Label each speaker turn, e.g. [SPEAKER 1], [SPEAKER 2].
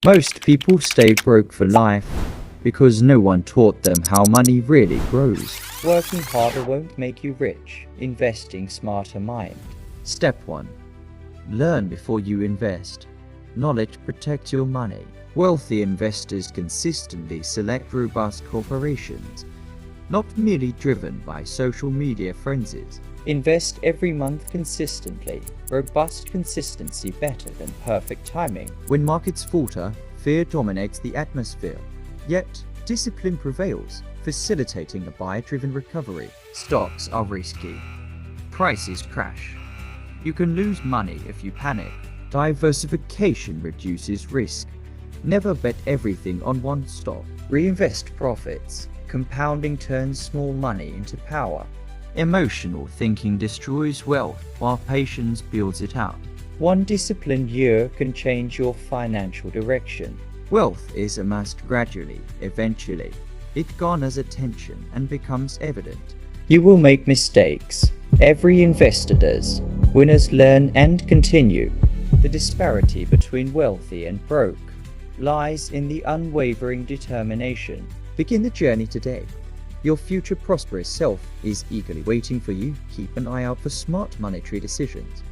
[SPEAKER 1] Most people stay broke for life because no one taught them how money really grows.
[SPEAKER 2] Working harder won't make you rich. Investing smarter mind.
[SPEAKER 1] Step 1. Learn before you invest. Knowledge protects your money. Wealthy investors consistently select robust corporations, not merely driven by social media frenzies.
[SPEAKER 2] Invest every month consistently. Robust consistency better than perfect timing.
[SPEAKER 1] When markets falter, fear dominates the atmosphere. Yet, discipline prevails, facilitating a buyer-driven recovery. Stocks are risky. Prices crash. You can lose money if you panic. Diversification reduces risk. Never bet everything on one stock.
[SPEAKER 2] Reinvest profits. Compounding turns small money into power.
[SPEAKER 1] Emotional thinking destroys wealth, while patience builds it out.
[SPEAKER 2] One disciplined year can change your financial direction.
[SPEAKER 1] Wealth is amassed gradually. Eventually, it garners attention and becomes evident.
[SPEAKER 2] You will make mistakes. Every investor does. Winners learn and continue. The disparity between wealthy and broke lies in the unwavering determination.
[SPEAKER 1] Begin the journey today. Your future prosperous self is eagerly waiting for you. Keep an eye out for smart monetary decisions.